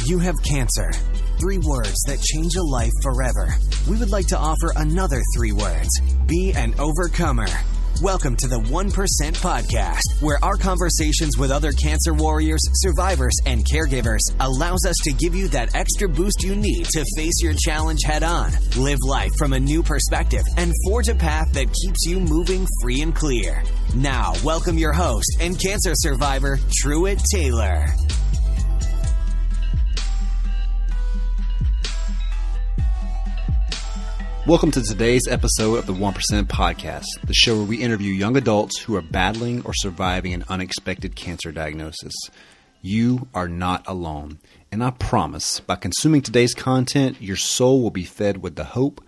You have cancer. 3 words that change a life forever. We would like to offer another 3 words. Be an overcomer. Welcome to the 1% Podcast, where our conversations with other cancer warriors, survivors, and caregivers allows us to give you that extra boost you need to face your challenge head on, live life from a new perspective, and forge a path that keeps you moving free and clear. Now, welcome your host and cancer survivor, Truett Taylor. Welcome to today's episode of the 1% Podcast, the show where we interview young adults who are battling or surviving an unexpected cancer diagnosis. You are not alone, and I promise, by consuming today's content, your soul will be fed with the hope,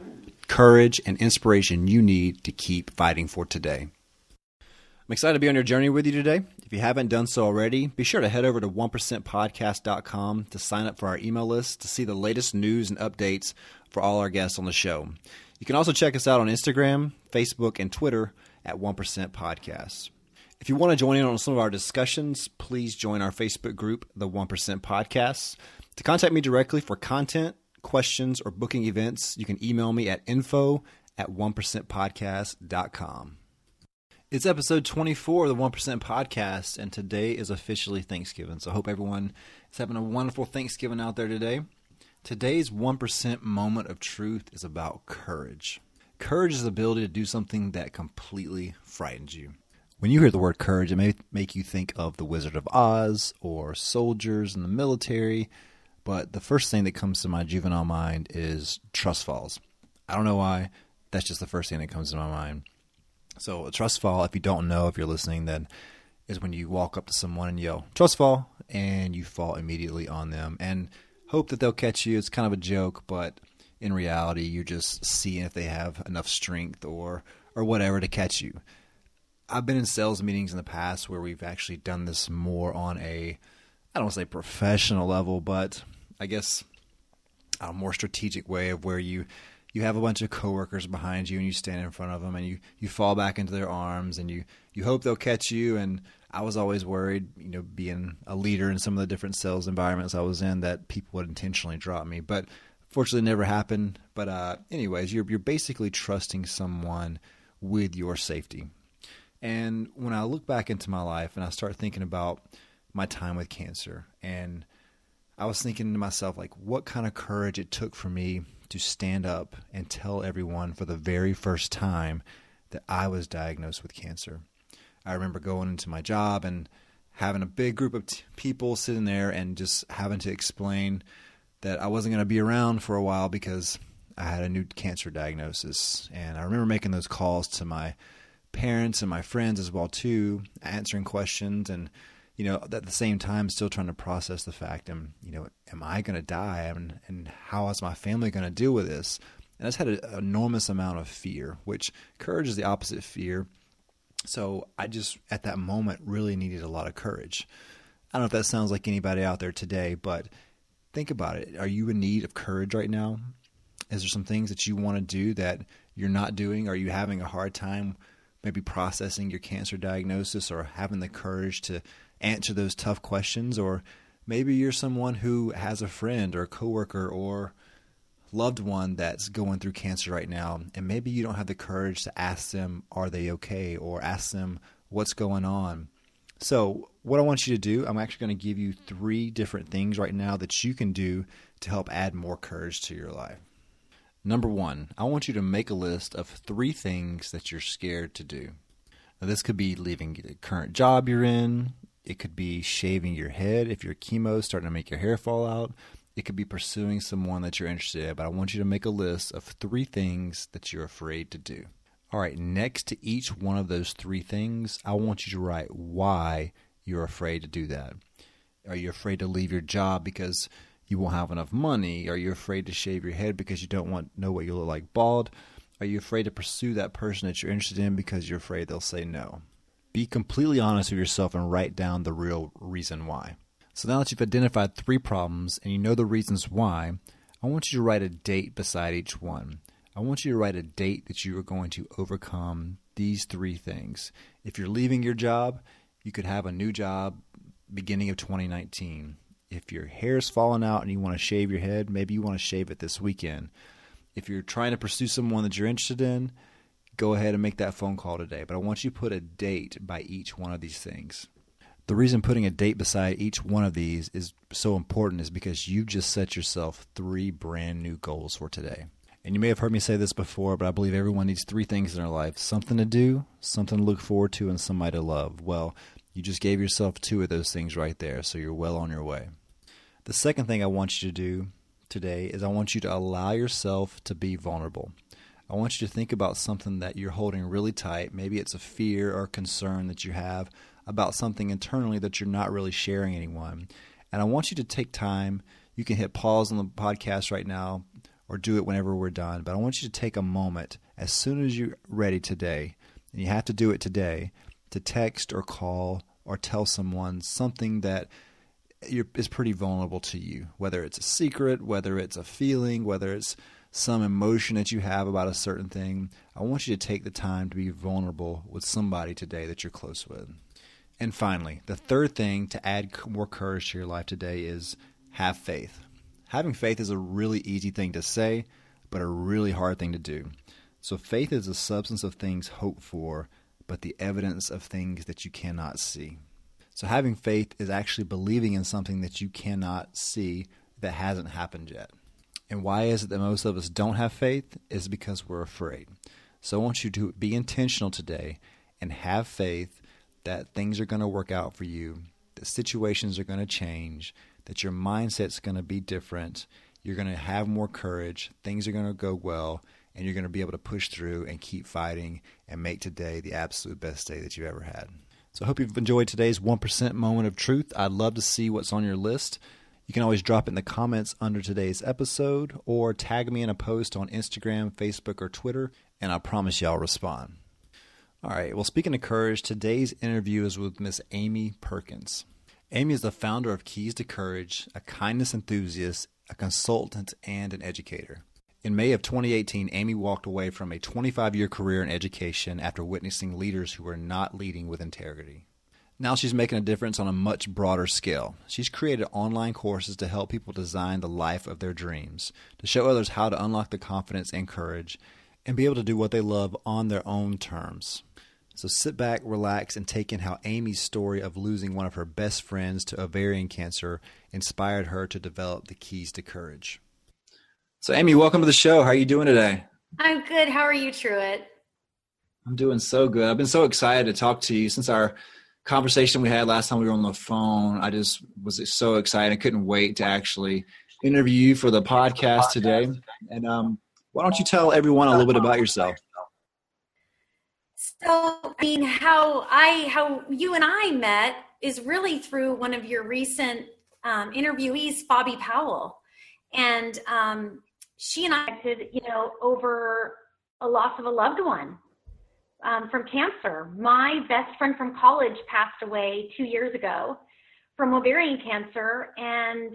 courage, and inspiration you need to keep fighting for today. I'm excited to be on your journey with you today. If you haven't done so already, be sure to head over to 1percentpodcast.com to sign up for our email list to see the latest news and updates for all our guests on the show. You can also check us out on Instagram, Facebook, and Twitter at 1% Podcast. If you want to join in on some of our discussions, please join our Facebook group, the 1% Podcast. To contact me directly for content, questions, or booking events, you can email me at info@1percentpodcast.com. It's episode 24 of the 1% Podcast, and today is officially Thanksgiving. So I hope everyone is having a wonderful Thanksgiving out there today. Today's 1% moment of truth is about courage. Courage is the ability to do something that completely frightens you. When you hear the word courage, it may make you think of the Wizard of Oz or soldiers in the military, but the first thing that comes to my juvenile mind is trust falls. I don't know why, that's just the first thing that comes to my mind. So a trust fall, if you don't know, if you're listening, then is when you walk up to someone and yell, "Trust fall," and you fall immediately on them and hope that they'll catch you. It's kind of a joke, but in reality, you're just seeing if they have enough strength or whatever to catch you. I've been in sales meetings in the past where we've actually done this more on a, I don't want to say professional level, but I guess a more strategic way of where you have a bunch of coworkers behind you and you stand in front of them and you fall back into their arms and you hope they'll catch you. And I was always worried, being a leader in some of the different sales environments I was in, that people would intentionally drop me. But fortunately, it never happened. But anyways, you're basically trusting someone with your safety. And when I look back into my life and I start thinking about my time with cancer, and I was thinking to myself, like, what kind of courage it took for me to stand up and tell everyone for the very first time that I was diagnosed with cancer. I remember going into my job and having a big group of people sitting there and just having to explain that I wasn't going to be around for a while because I had a new cancer diagnosis. And I remember making those calls to my parents and my friends as well too, answering questions and at the same time, still trying to process the fact, am I going to die? And how is my family going to deal with this? And I just had an enormous amount of fear, which courage is the opposite of fear. So I just, at that moment, really needed a lot of courage. I don't know if that sounds like anybody out there today, but think about it. Are you in need of courage right now? Is there some things that you want to do that you're not doing? Are you having a hard time maybe processing your cancer diagnosis or having the courage to answer those tough questions? Or maybe you're someone who has a friend or a coworker or loved one that's going through cancer right now, and maybe you don't have the courage to ask them, are they okay? Or ask them what's going on. So what I want you to do, I'm actually going to give you 3 different things right now that you can do to help add more courage to your life. Number 1, I want you to make a list of 3 things that you're scared to do. Now, this could be leaving the current job you're in. It could be shaving your head if your chemo is starting to make your hair fall out. It could be pursuing someone that you're interested in. But I want you to make a list of 3 things that you're afraid to do. All right, next to each one of those 3 things, I want you to write why you're afraid to do that. Are you afraid to leave your job because you won't have enough money? Are you afraid to shave your head because you don't know what you look like bald? Are you afraid to pursue that person that you're interested in because you're afraid they'll say no? Be completely honest with yourself and write down the real reason why. So now that you've identified 3 problems and you know the reasons why, I want you to write a date beside each one. I want you to write a date that you are going to overcome these 3 things. If you're leaving your job, you could have a new job beginning of 2019. If your hair's falling out and you want to shave your head, maybe you want to shave it this weekend. If you're trying to pursue someone that you're interested in, go ahead and make that phone call today. But I want you to put a date by each one of these things. The reason putting a date beside each one of these is so important is because you just set yourself 3 brand new goals for today. And you may have heard me say this before, but I believe everyone needs 3 things in their life: something to do, something to look forward to, and somebody to love. Well, you just gave yourself 2 of those things right there, so you're well on your way. The second thing I want you to do today is I want you to allow yourself to be vulnerable. I want you to think about something that you're holding really tight. Maybe it's a fear or concern that you have about something internally that you're not really sharing anyone. And I want you to take time. You can hit pause on the podcast right now or do it whenever we're done. But I want you to take a moment as soon as you're ready today, and you have to do it today, to text or call or tell someone something that is pretty vulnerable to you, whether it's a secret, whether it's a feeling, whether it's some emotion that you have about a certain thing. I want you to take the time to be vulnerable with somebody today that you're close with. And finally, the third thing to add more courage to your life today is have faith. Having faith is a really easy thing to say, but a really hard thing to do. So faith is the substance of things hoped for, but the evidence of things that you cannot see. So having faith is actually believing in something that you cannot see that hasn't happened yet. And why is it that most of us don't have faith? Is because we're afraid. So I want you to be intentional today and have faith that things are going to work out for you, that situations are going to change, that your mindset's going to be different, you're going to have more courage, things are going to go well, and you're going to be able to push through and keep fighting and make today the absolute best day that you ever had. So I hope you've enjoyed today's 1% moment of truth. I'd love to see what's on your list. You can always drop it in the comments under today's episode or tag me in a post on Instagram, Facebook, or Twitter, and I promise you I'll respond. All right, well, speaking of courage, today's interview is with Miss Amy Perkins. Amy is the founder of Keys to Courage, a kindness enthusiast, a consultant, and an educator. In May of 2018, Amy walked away from a 25-year career in education after witnessing leaders who were not leading with integrity. Now she's making a difference on a much broader scale. She's created online courses to help people design the life of their dreams, to show others how to unlock the confidence and courage, and be able to do what they love on their own terms. So sit back, relax, and take in how Amy's story of losing one of her best friends to ovarian cancer inspired her to develop the Keys to Courage. So Amy, welcome to the show. How are you doing today? I'm good. How are you, Truett? I'm doing so good. I've been so excited to talk to you since our conversation we had last time we were on the phone. I just was so excited. I couldn't wait to actually interview you for the podcast today. And why don't you tell everyone a little bit about yourself? So, how you and I met is really through one of your recent interviewees, Bobby Powell. And she and I acted, over a loss of a loved one from cancer. My best friend from college passed away 2 years ago from ovarian cancer. And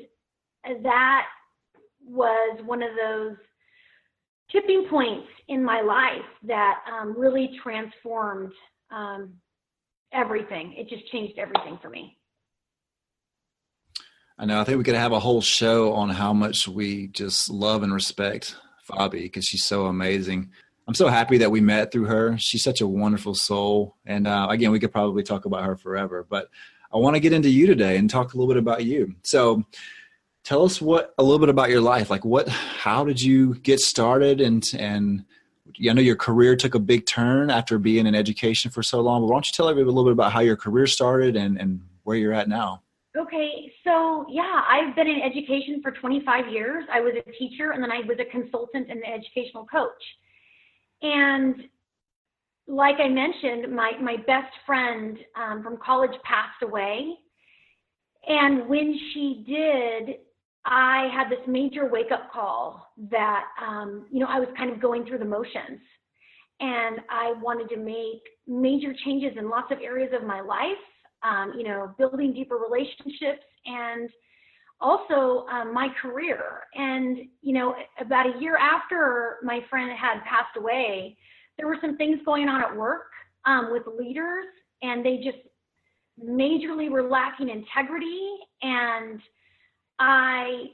that was one of those tipping points in my life that really transformed everything. It just changed everything for me. I know. I think we could have a whole show on how much we just love and respect Fabi because she's so amazing. I'm so happy that we met through her. She's such a wonderful soul. And again, we could probably talk about her forever. But I want to get into you today and talk a little bit about you. So tell us a little bit about your life. How did you get started? And I know your career took a big turn after being in education for so long. But why don't you tell everybody a little bit about how your career started and where you're at now? Okay, so I've been in education for 25 years. I was a teacher and then I was a consultant and an educational coach. And like I mentioned, my best friend from college passed away. And when she did, I had this major wake-up call that, I was kind of going through the motions. And I wanted to make major changes in lots of areas of my life. Building deeper relationships and also my career. And, about a year after my friend had passed away, there were some things going on at work with leaders, and they just majorly were lacking integrity. And I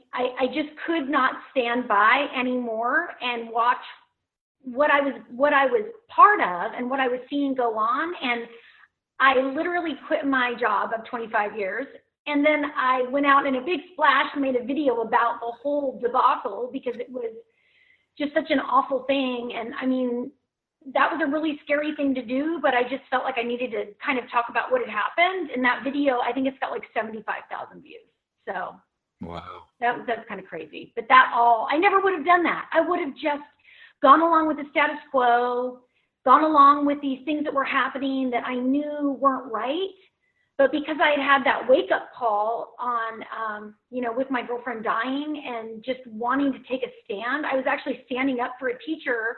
just could not stand by anymore and watch what I was part of and what I was seeing go on. And I literally quit my job of 25 years. And then I went out in a big splash and made a video about the whole debacle because it was just such an awful thing. And I mean, that was a really scary thing to do, but I just felt like I needed to kind of talk about what had happened. And that video, I think it's got like 75,000 views. So Wow. that's kind of crazy. But I never would have done that. I would have just gone along with the status quo, gone along with these things that were happening that I knew weren't right. But because I had that wake-up call on, with my girlfriend dying and just wanting to take a stand, I was actually standing up for a teacher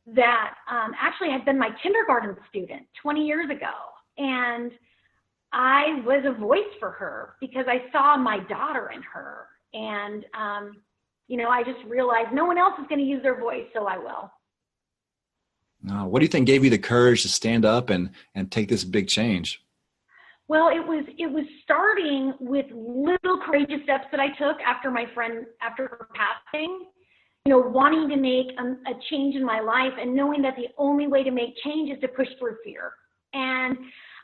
that actually had been my kindergarten student 20 years ago. And I was a voice for her because I saw my daughter in her. And, I just realized no one else is going to use their voice, so I will. What do you think gave you the courage to stand up and take this big change? Well, it was starting with little courageous steps that I took after her passing, wanting to make a change in my life and knowing that the only way to make change is to push through fear. And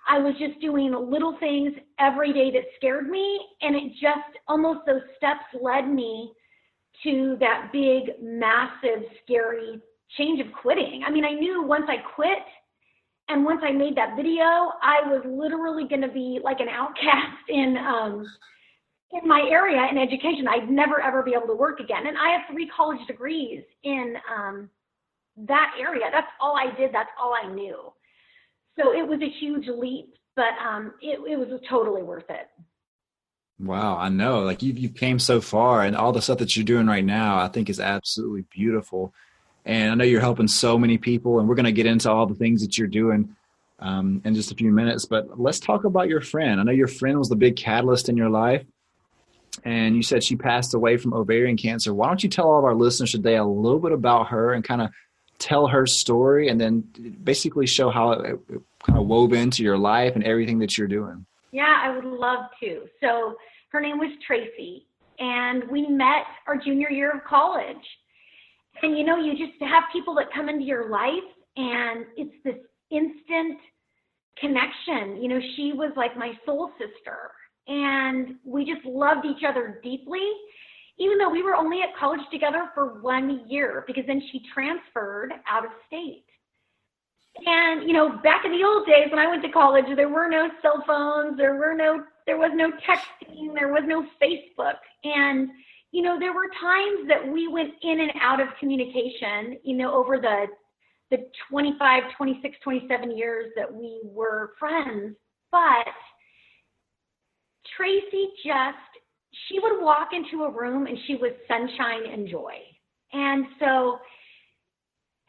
I was just doing little things every day that scared me. And it just almost those steps led me to that big, massive, scary change of quitting. I mean, I knew once I quit, and once I made that video, I was literally going to be like an outcast in my area in education. I'd never, ever be able to work again. And I have 3 college degrees in that area. That's all I did. That's all I knew. So it was a huge leap, but it was totally worth it. Wow, I know. Like you came so far, and all the stuff that you're doing right now, I think is absolutely beautiful. And I know you're helping so many people, and we're going to get into all the things that you're doing in just a few minutes. But let's talk about your friend. I know your friend was the big catalyst in your life, and you said she passed away from ovarian cancer. Why don't you tell all of our listeners today a little bit about her and kind of tell her story, and then basically show how it kind of wove into your life and everything that you're doing? Yeah, I would love to. So her name was Tracy, and we met our junior year of college. And, you just have people that come into your life, and it's this instant connection. She was like my soul sister, and we just loved each other deeply, even though we were only at college together for 1 year, because then she transferred out of state. And, back in the old days when I went to college, there were no cell phones, there was no texting, there was no Facebook. And there were times that we went in and out of communication, over the 25, 26, 27 years that we were friends. But Tracy she would walk into a room and she was sunshine and joy. And so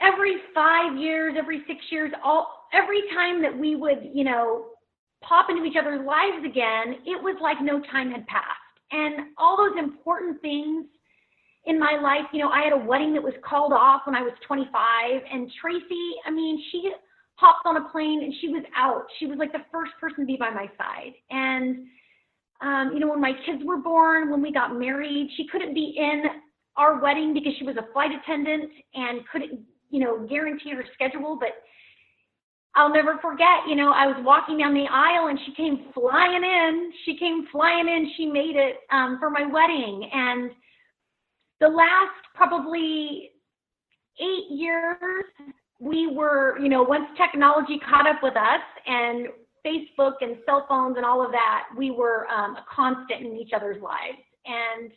every 5 years, every 6 years, every time that we would, pop into each other's lives again, it was like no time had passed. And all those important things in my life, I had a wedding that was called off when I was 25. And Tracy, she hopped on a plane and she was out. She was like the first person to be by my side. And, when my kids were born, when we got married, she couldn't be in our wedding because she was a flight attendant and couldn't, guarantee her schedule. But I'll never forget, I was walking down the aisle and she came flying in. She made it for my wedding. And the last probably 8 years, we were, once technology caught up with us and Facebook and cell phones and all of that, we were a constant in each other's lives. And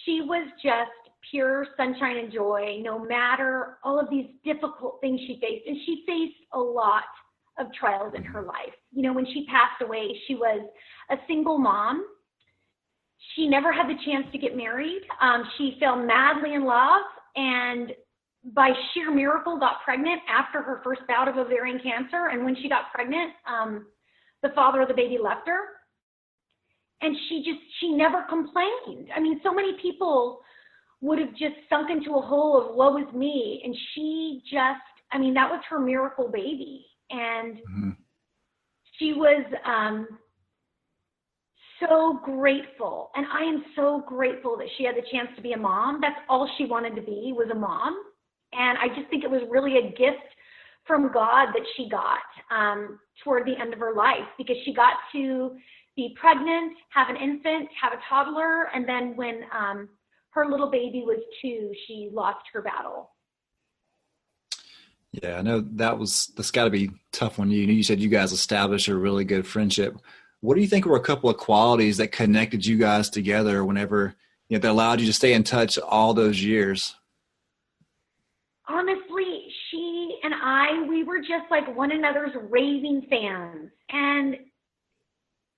she was just pure sunshine and joy, no matter all of these difficult things she faced. And she faced a lot of trials in her life. When she passed away, she was a single mom. She never had the chance to get married. She fell madly in love and by sheer miracle got pregnant after her first bout of ovarian cancer. And when she got pregnant, the father of the baby left her. And she never complained. So many people would have just sunk into a hole of woe is me. And she just, that was her miracle baby. And she was so grateful. And I am so grateful that she had the chance to be a mom. That's all she wanted to be, was a mom. And I just think it was really a gift from God that she got toward the end of her life, because she got to be pregnant, have an infant, have a toddler, and then when her little baby was 2, she lost her battle. Yeah, I know that's got to be tough on you. You said you guys established a really good friendship. What do you think were a couple of qualities that connected you guys together whenever, that allowed you to stay in touch all those years? Honestly, she and I, we were just like one another's raving fans and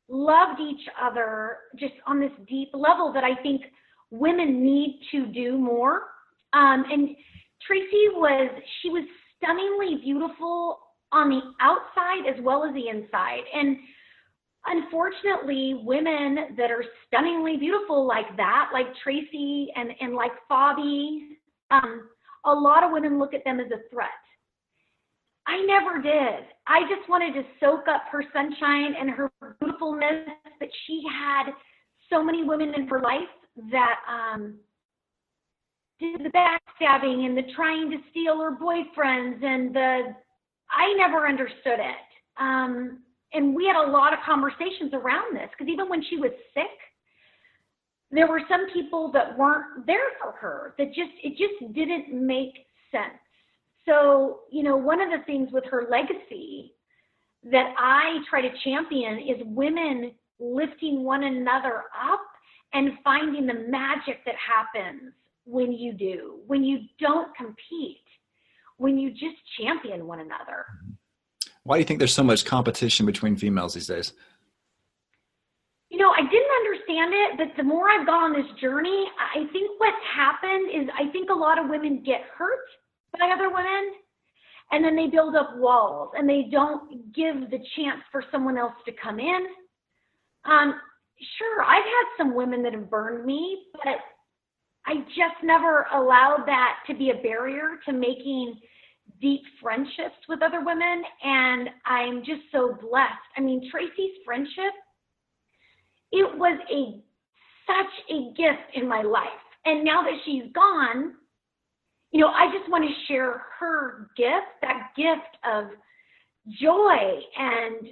loved each other just on this deep level that I think women need to do more. And Tracy was stunningly beautiful on the outside as well as the inside. And unfortunately, women that are stunningly beautiful like that, like Tracy and like Fabi, a lot of women look at them as a threat. I never did. I just wanted to soak up her sunshine and her beautifulness, that she had so many women in her life that did the backstabbing and the trying to steal her boyfriends, and I never understood it. And we had a lot of conversations around this, because even when she was sick, there were some people that weren't there for her, that it just didn't make sense. So, one of the things with her legacy that I try to champion is women lifting one another up and finding the magic that happens when you do, when you don't compete, when you just champion one another. Why do you think there's so much competition between females these days? I didn't understand it, but the more I've gone on this journey, I think what's happened is I think a lot of women get hurt by other women, and then they build up walls, and they don't give the chance for someone else to come in. Sure, I've had some women that have burned me, but I just never allowed that to be a barrier to making deep friendships with other women, and I'm just so blessed. Tracy's friendship, it was such a gift in my life. And now that she's gone, I just want to share her gift, that gift of joy. And,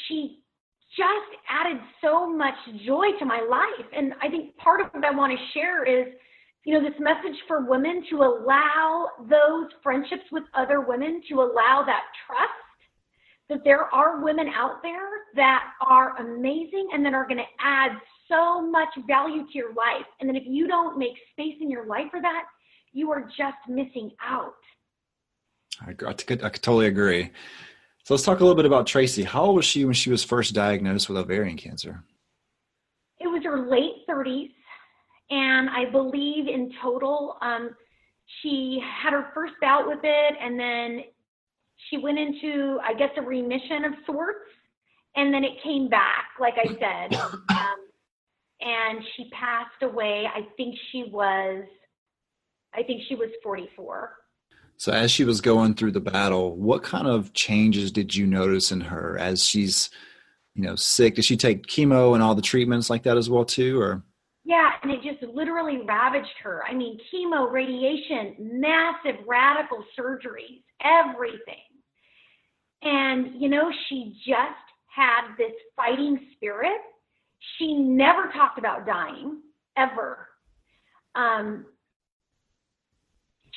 she just added so much joy to my life. And I think part of what I want to share is, this message for women to allow those friendships with other women, to allow that trust, that there are women out there that are amazing and that are going to add so much value to your life. And then if you don't make space in your life for that, you are just missing out. I could totally agree. So let's talk a little bit about Tracy. How old was she when she was first diagnosed with ovarian cancer? It was her late 30s. And I believe in total, she had her first bout with it, and then she went into, I guess, a remission of sorts, and then it came back, like I said, and she passed away. I think she was 44. So as she was going through the battle, what kind of changes did you notice in her as she's, sick? Did she take chemo and all the treatments like that as well too, or? Yeah, and it just literally ravaged her. Chemo, radiation, massive radical surgeries, everything. And, she just had this fighting spirit. She never talked about dying, ever.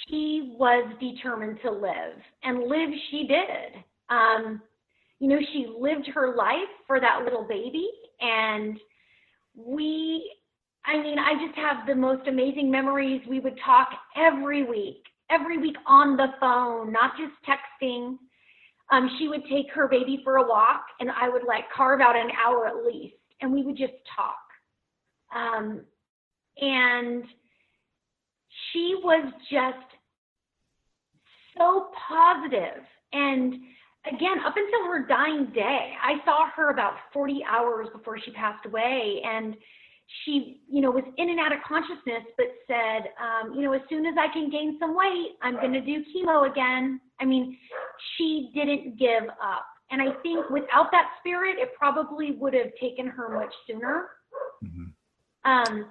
She was determined to live, and live she did. She lived her life for that little baby, and I just have the most amazing memories. We would talk every week on the phone, not just texting. She would take her baby for a walk, and I would carve out an hour at least, and we would just talk. And she was just so positive. And again, up until her dying day, I saw her about 40 hours before she passed away, and she, was in and out of consciousness, but said, as soon as I can gain some weight, I'm going to do chemo again. She didn't give up. And I think without that spirit, it probably would have taken her much sooner. Mm-hmm.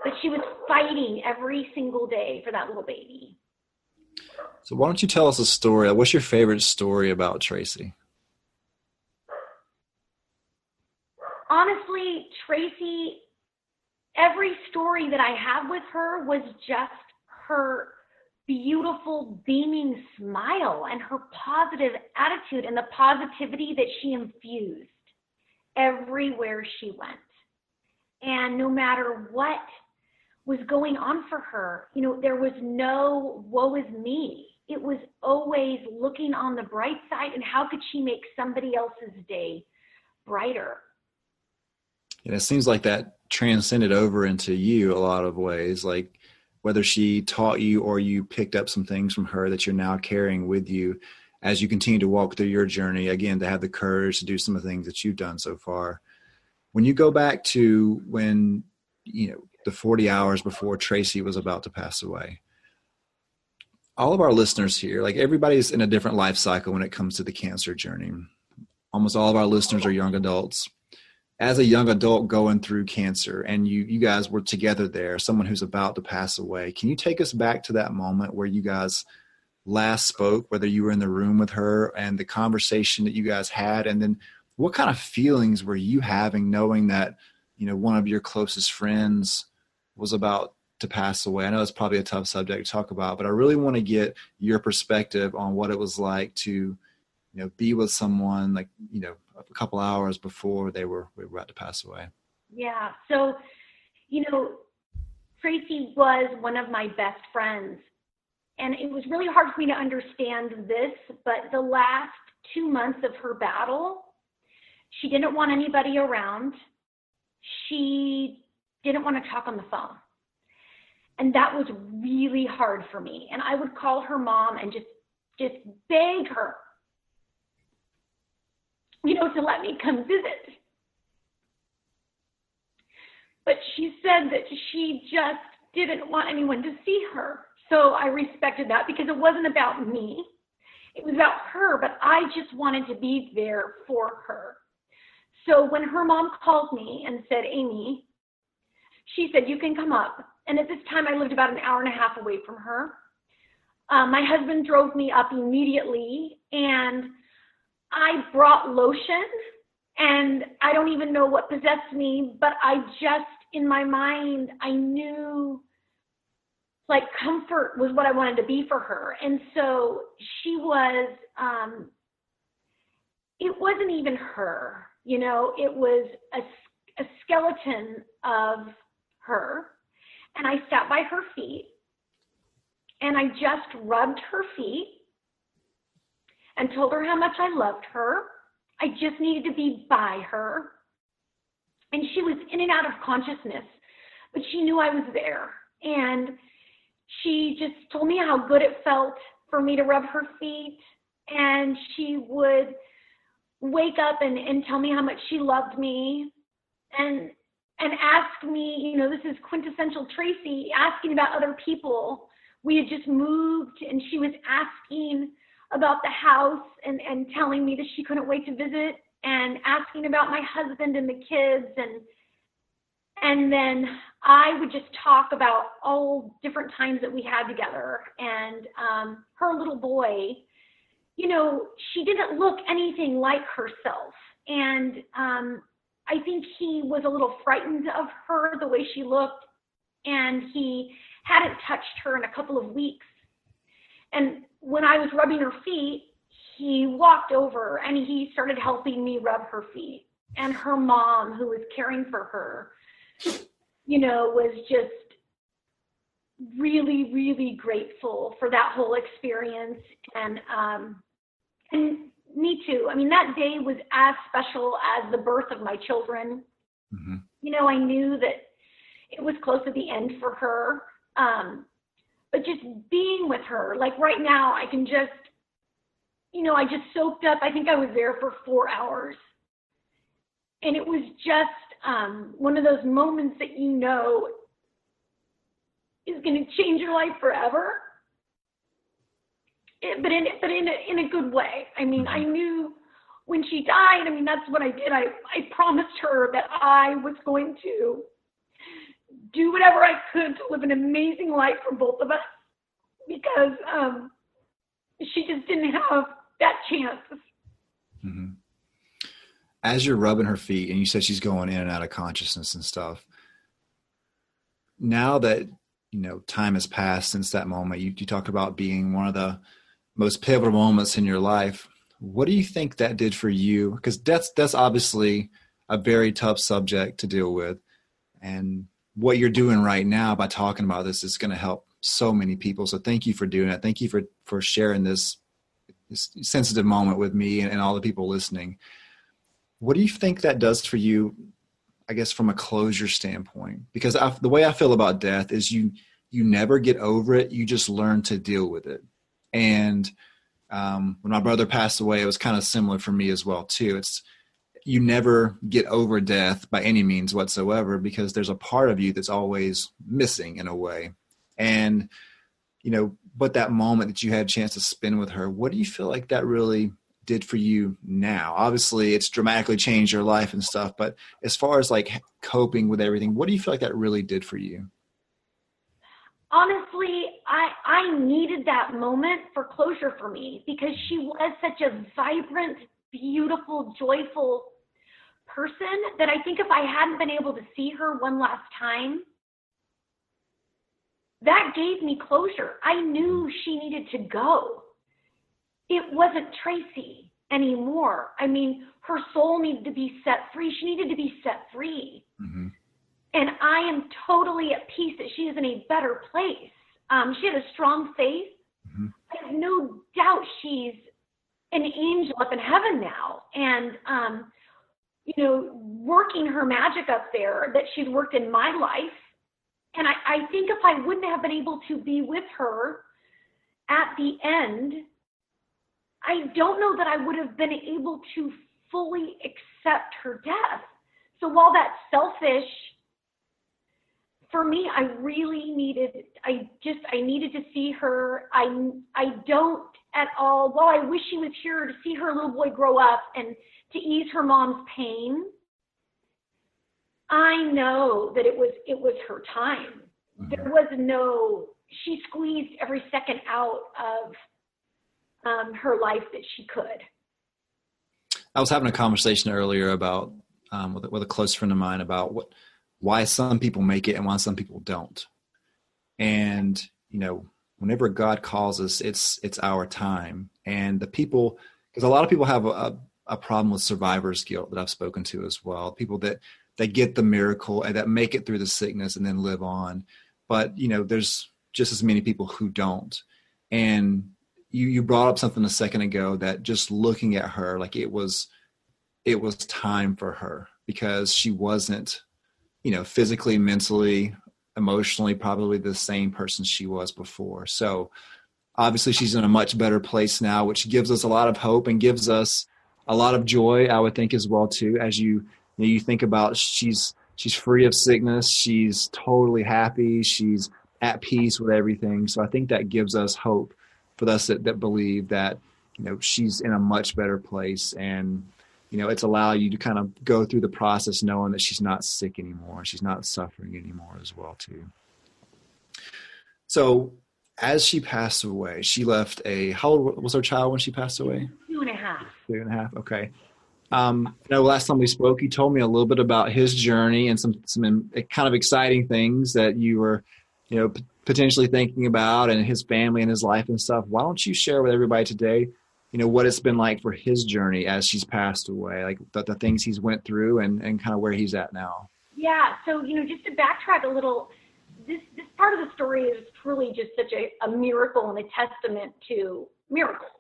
But she was fighting every single day for that little baby. So why don't you tell us a story? What's your favorite story about Tracy? Honestly, Tracy, every story that I have with her was just her beautiful, beaming smile and her positive attitude and the positivity that she infused everywhere she went. And no matter what was going on for her, you know, there was no woe is me. It was always looking on the bright side and how could she make somebody else's day brighter. And it seems like that transcended over into you a lot of ways, like whether she taught you or you picked up some things from her that you're now carrying with you as you continue to walk through your journey, again, to have the courage to do some of the things that you've done so far. When you go back to when, you know, the 40 hours before Tracy was about to pass away, all of our listeners here, like everybody's in a different life cycle when it comes to the cancer journey. Almost all of our listeners are young adults. As a young adult going through cancer, and you guys were together there, someone who's about to pass away, can you take us back to that moment where you guys last spoke, whether you were in the room with her and the conversation that you guys had, and then what kind of feelings were you having knowing that, you know, one of your closest friends was about to pass away? I know it's probably a tough subject to talk about, but I really want to get your perspective on what it was like to, you know, be with someone like, you know, a couple hours before we were about to pass away. Yeah. So, you know, Tracy was one of my best friends. And it was really hard for me to understand this, but the last 2 months of her battle, she didn't want anybody around. She didn't want to talk on the phone. And that was really hard for me. And I would call her mom and just beg her, you know, to let me come visit. But she said that she just didn't want anyone to see her. So I respected that because it wasn't about me. It was about her, but I just wanted to be there for her. So when her mom called me and said, Amy, she said, you can come up. And at this time, I lived about an hour and a half away from her. My husband drove me up immediately, and I brought lotion, and I don't even know what possessed me, but I just, in my mind, I knew like comfort was what I wanted to be for her. And so she was, it wasn't even her, you know, it was a skeleton of her. And I sat by her feet and I just rubbed her feet and told her how much I loved her. I just needed to be by her. And she was in and out of consciousness, but she knew I was there. And she just told me how good it felt for me to rub her feet. And she would wake up and tell me how much she loved me and ask me, you know, this is quintessential Tracy, asking about other people. We had just moved and she was asking about the house and telling me that she couldn't wait to visit and asking about my husband and the kids. And then I would just talk about all different times that we had together. And her little boy, you know, she didn't look anything like herself. And I think he was a little frightened of her, the way she looked. And he hadn't touched her in a couple of weeks. And when I was rubbing her feet, he walked over and he started helping me rub her feet. And her mom, who was caring for her, you know, was just really, really grateful for that whole experience. And me too. I mean, that day was as special as the birth of my children. Mm-hmm. You know, I knew that it was close to the end for her. But just being with her, like right now, I can just, you know, I just soaked up. I think I was there for 4 hours. And it was just one of those moments that you know is going to change your life forever. But in a good way. I mean, I knew when she died, I mean, that's what I did. I promised her that I was going to do whatever I could to live an amazing life for both of us, because she just didn't have that chance. Mm-hmm. As you're rubbing her feet, and you said she's going in and out of consciousness and stuff, now that, time has passed since that moment, you talked about being one of the most pivotal moments in your life. What do you think that did for you? Because that's obviously a very tough subject to deal with. And what you're doing right now by talking about this is going to help so many people. So thank you for doing it. Thank you for sharing this sensitive moment with me and all the people listening. What do you think that does for you, I guess, from a closure standpoint? Because the way I feel about death is you never get over it. You just learn to deal with it. And when my brother passed away, it was kind of similar for me as well, too. You never get over death by any means whatsoever, because there's a part of you that's always missing in a way. And, but that moment that you had a chance to spend with her, what do you feel like that really did for you now? Obviously, it's dramatically changed your life and stuff, but as far as like coping with everything, what do you feel like that really did for you? Honestly, I needed that moment for closure for me, because she was such a vibrant, beautiful, joyful person that I think if I hadn't been able to see her one last time, that gave me closure. I knew she needed to go. It wasn't Tracy anymore. I mean, her soul needed to be set free. She needed to be set free. Mm-hmm. And I am totally at peace that she is in a better place. She had a strong faith. Mm-hmm. I have no doubt she's an angel up in heaven now. And, working her magic up there that she's worked in my life. And I think if I wouldn't have been able to be with her at the end, I don't know that I would have been able to fully accept her death. So while that's selfish, for me, I needed to see her. I don't at all, while I wish she was here to see her little boy grow up and to ease her mom's pain, I know that it was her time. Mm-hmm. She squeezed every second out of her life that she could. I was having a conversation earlier about with a close friend of mine about why some people make it and why some people don't. And, whenever God calls us, it's our time. And the people, because a lot of people have a problem with survivor's guilt that I've spoken to as well. People that get the miracle and that make it through the sickness and then live on. But, there's just as many people who don't. And you brought up something a second ago that just looking at her, like it was time for her, because she wasn't, physically, mentally, emotionally, probably the same person she was before. So obviously she's in a much better place now, which gives us a lot of hope and gives us a lot of joy, I would think as well too. As you think about, she's free of sickness. She's totally happy. She's at peace with everything. So I think that gives us hope for us that believe that, she's in a much better place. And, it's allowed you to kind of go through the process knowing that she's not sick anymore. She's not suffering anymore as well too. So as she passed away, she left how old was her child when she passed away? 2.5. 2.5. Okay. Last time we spoke, you told me a little bit about his journey and some kind of exciting things that you were, potentially thinking about, and his family and his life and stuff. Why don't you share with everybody today, what it's been like for his journey as she's passed away, like the things he's went through and kind of where he's at now. Yeah. So, just to backtrack a little, this part of the story is truly just such a miracle and a testament to miracles,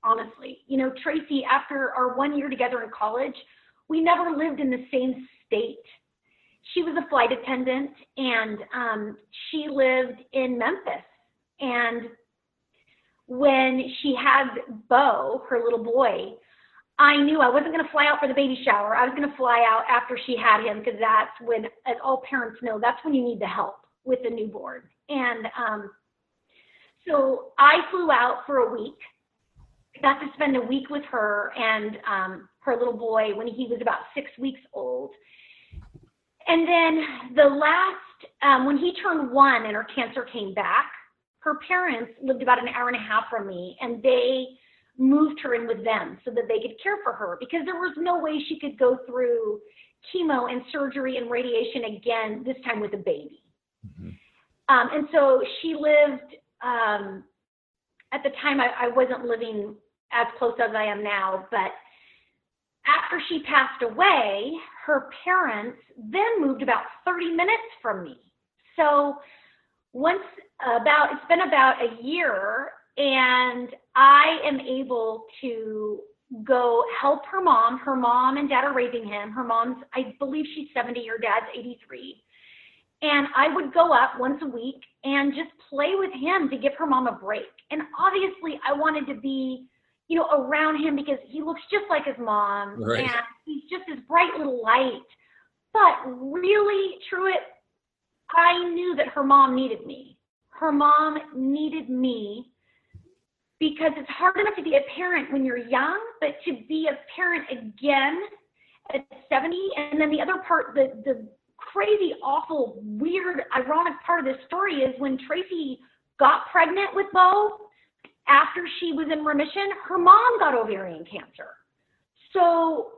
honestly. Tracy, after our 1 year together in college, we never lived in the same state. She was a flight attendant, and she lived in Memphis. And when she had Bo, her little boy, I knew I wasn't going to fly out for the baby shower. I was going to fly out after she had him, because that's when, as all parents know, that's when you need the help with the newborn. And so I flew out for a week, got to spend a week with her and her little boy when he was about 6 weeks old. And then the last, when he turned 1 and her cancer came back, her parents lived about an hour and a half from me, and they moved her in with them so that they could care for her, because there was no way she could go through chemo and surgery and radiation again, this time with a baby. Mm-hmm. And so she lived, at the time I wasn't living as close as I am now, but after she passed away, her parents then moved about 30 minutes from me. So it's been about a year, and I am able to go help her mom. Her mom and dad are raising him. Her mom's, I believe she's 70, her dad's 83. And I would go up once a week and just play with him to give her mom a break. And obviously I wanted to be, around him because he looks just like his mom. Right. And he's just this bright little light. But really, Truett, I knew that her mom needed me. Her mom needed me because it's hard enough to be a parent when you're young, but to be a parent again at 70. And then the other part, the crazy, awful, weird, ironic part of this story is when Tracy got pregnant with Bo, after she was in remission, her mom got ovarian cancer. So,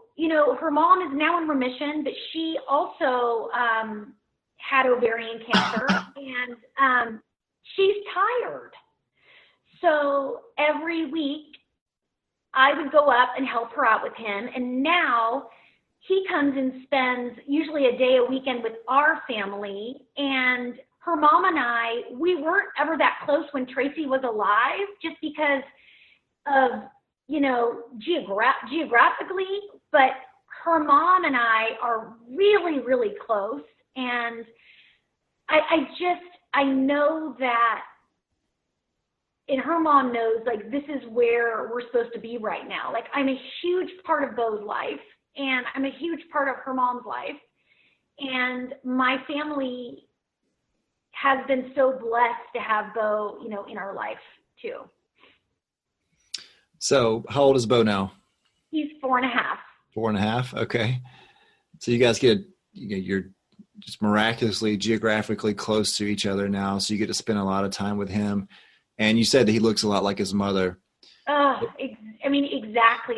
her mom is now in remission, but she also had ovarian cancer, and she's tired. So every week I would go up and help her out with him, and now he comes and spends usually a day a weekend with our family. And her mom and I, we weren't ever that close when Tracy was alive, just because of, geographically, but her mom and I are really, really close. And I know that, and her mom knows, like, this is where we're supposed to be right now. Like, I'm a huge part of Bo's life, and I'm a huge part of her mom's life. And my family has been so blessed to have Bo, in our life too. So how old is Bo now? He's 4.5. 4.5. Okay. So you guys you're just miraculously geographically close to each other now. So you get to spend a lot of time with him. And you said that he looks a lot like his mother. Exactly.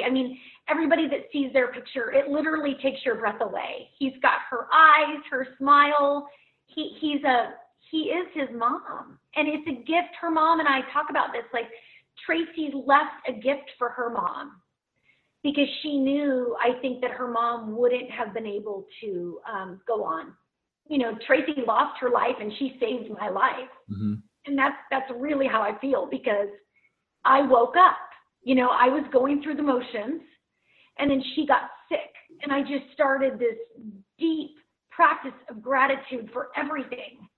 Everybody that sees their picture, it literally takes your breath away. He's got her eyes, her smile. He is his mom. And it's a gift. Her mom and I talk about this, like, Tracy left a gift for her mom because she knew, I think, that her mom wouldn't have been able to go on. Tracy lost her life and she saved my life. Mm-hmm. And that's really how I feel, because I woke up, I was going through the motions, and then she got sick, and I just started this deep practice of gratitude for everything,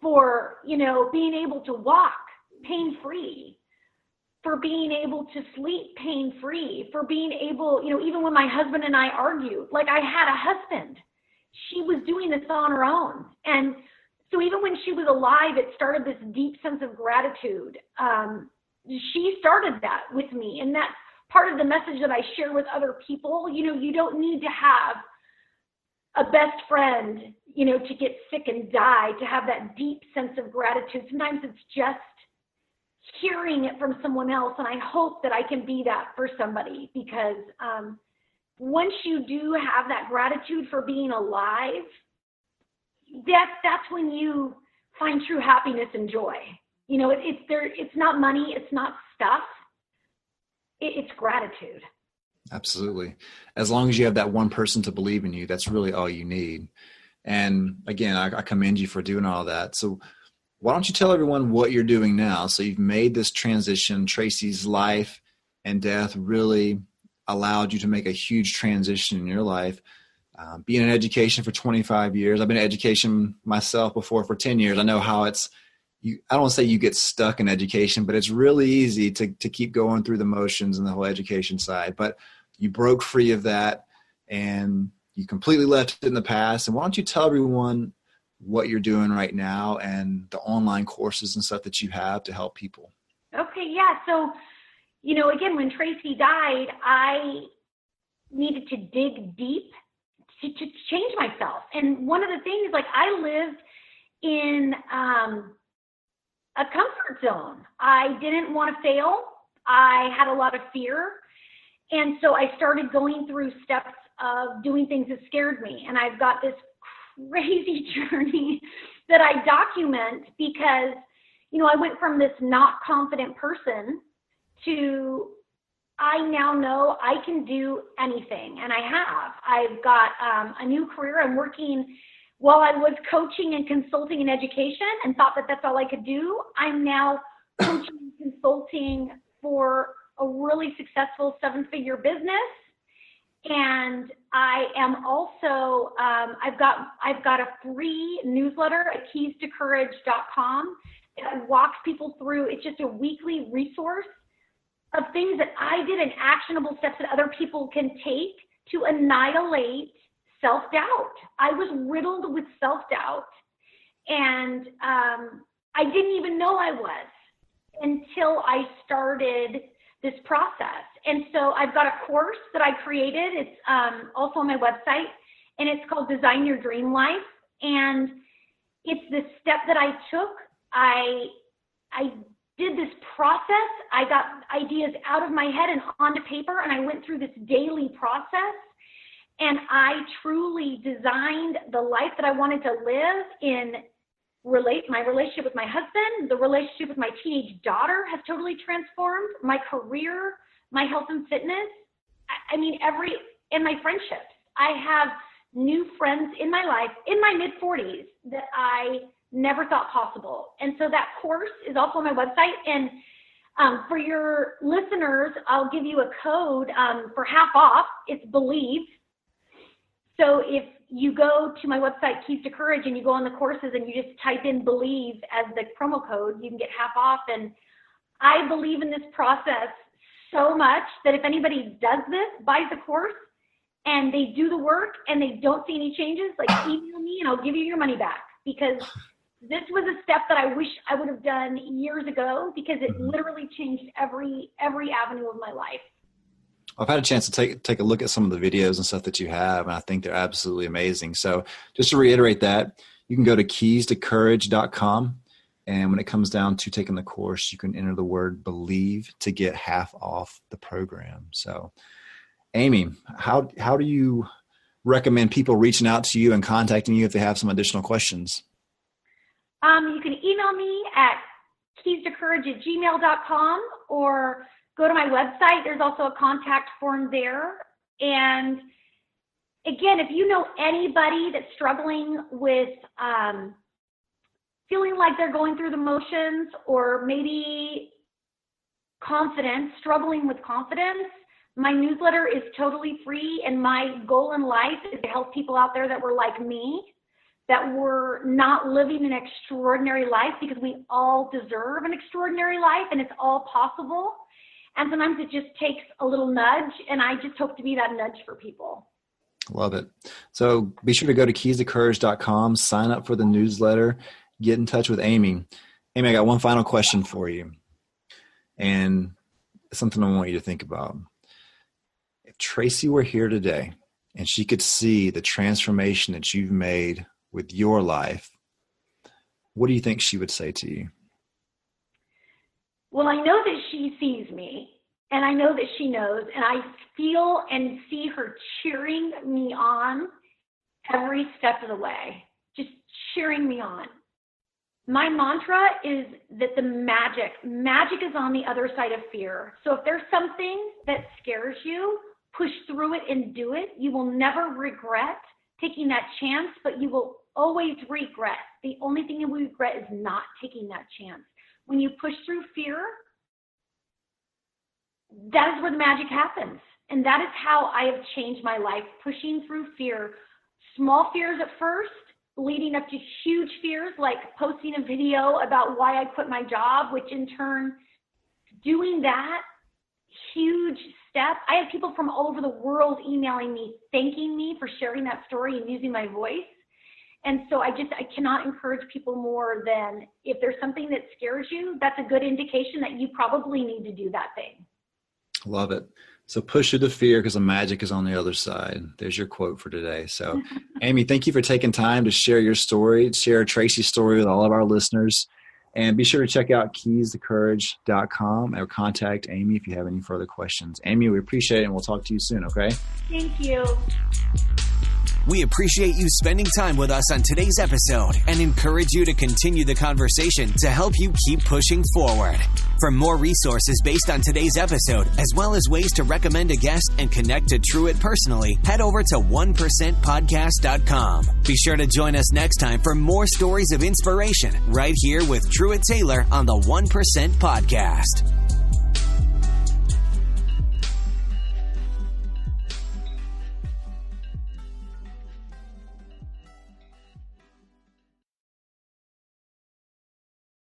for, being able to walk pain-free, for being able to sleep pain-free, for being able, even when my husband and I argued, like, I had a husband. She was doing this on her own. And so even when she was alive, it started this deep sense of gratitude. She started that with me. And that's part of the message that I share with other people. You don't need to have a best friend, to get sick and die, to have that deep sense of gratitude. Sometimes it's just hearing it from someone else. And I hope that I can be that for somebody, because once you do have that gratitude for being alive, that's when you find true happiness and joy. It's not money, it's not stuff. It's gratitude. Absolutely. As long as you have that one person to believe in you, that's really all you need. And again, I commend you for doing all that. So why don't you tell everyone what you're doing now? So you've made this transition. Tracy's life and death really allowed you to make a huge transition in your life. Being in education for 25 years, I've been in education myself before for 10 years. I know how I don't want to say you get stuck in education, but it's really easy to keep going through the motions and the whole education side. But you broke free of that and you completely left it in the past. And why don't you tell everyone what you're doing right now and the online courses and stuff that you have to help people? Okay, yeah. So, again, when Tracy died, needed to dig deep to change myself. And one of the things, like, I lived in a comfort zone. I didn't want to fail. I had a lot of fear. And so I started going through steps of doing things that scared me. And I've got this crazy journey that I document because, I went from this not confident person to I now know I can do anything. And I have. I've got a new career. I'm working while I was coaching and consulting in education and thought that that's all I could do. I'm now coaching and consulting for a really successful 7-figure business. And I am also, I've got a free newsletter at keystocourage.com that walks people through. It's just a weekly resource of things that I did and actionable steps that other people can take to annihilate self-doubt. I was riddled with self-doubt, and I didn't even know I was until I started this process. And so I've got a course that I created. It's also on my website, and it's called Design Your Dream Life. And it's the step that I took. I did this process. I got ideas out of my head and onto paper, and I went through this daily process. And I truly designed the life that I wanted to live in. My relationship with my husband, the relationship with my teenage daughter has totally transformed. My career, my health and fitness. And my friendships. I have new friends in my life in my mid-40s that I never thought possible. And so that course is also on my website. And for your listeners, I'll give you a code for half off. It's Believe. So if you go to my website, Keys to Courage, and you go on the courses and you just type in Believe as the promo code, you can get half off. And I believe in this process so much that if anybody does this, buys the course, and they do the work and they don't see any changes, like, email me and I'll give you your money back, because this was a step that I wish I would have done years ago, because it literally changed every avenue of my life. I've had a chance to take a look at some of the videos and stuff that you have, and I think they're absolutely amazing. So just to reiterate that, you can go to keystocourage.com, and when it comes down to taking the course, you can enter the word Believe to get half off the program. So, Amy, how do you recommend people reaching out to you and contacting you if they have some additional questions? You can email me at keystocourage@gmail.com, or go to my website. There's also a contact form there. And again, if you know anybody that's struggling with feeling like they're going through the motions, or maybe struggling with confidence, my newsletter is totally free. And my goal in life is to help people out there that were like me, that were not living an extraordinary life, because we all deserve an extraordinary life, and it's all possible. And sometimes it just takes a little nudge, and I just hope to be that nudge for people. Love it. So be sure to go to keystocourage.com, sign up for the newsletter, get in touch with Amy. Amy, I got one final question for you, and something I want you to think about. If Tracy were here today and she could see the transformation that you've made with your life, what do you think she would say to you? Well, I know that she sees me, and I know that she knows, and I feel and see her cheering me on every step of the way, just cheering me on. My mantra is that the magic is on the other side of fear. So if there's something that scares you, push through it and do it. You will never regret taking that chance, but you will always regret. The only thing you will regret is not taking that chance. When you push through fear, that is where the magic happens. And that is how I have changed my life, pushing through fear. Small fears at first, leading up to huge fears, like posting a video about why I quit my job, which in turn, doing that huge step. I have people from all over the world emailing me, thanking me for sharing that story and using my voice. And so I cannot encourage people more than, if there's something that scares you, that's a good indication that you probably need to do that thing. Love it. So push through the fear because the magic is on the other side. There's your quote for today. So Amy, thank you for taking time to share your story, share Tracy's story with all of our listeners. And be sure to check out keystocourage.com or contact Amy if you have any further questions. Amy, we appreciate it, and we'll talk to you soon, okay? Thank you. We appreciate you spending time with us on today's episode and encourage you to continue the conversation to help you keep pushing forward. For more resources based on today's episode, as well as ways to recommend a guest and connect to Truett personally, head over to 1%podcast.com. Be sure to join us next time for more stories of inspiration right here with Truett Taylor on the 1% Podcast.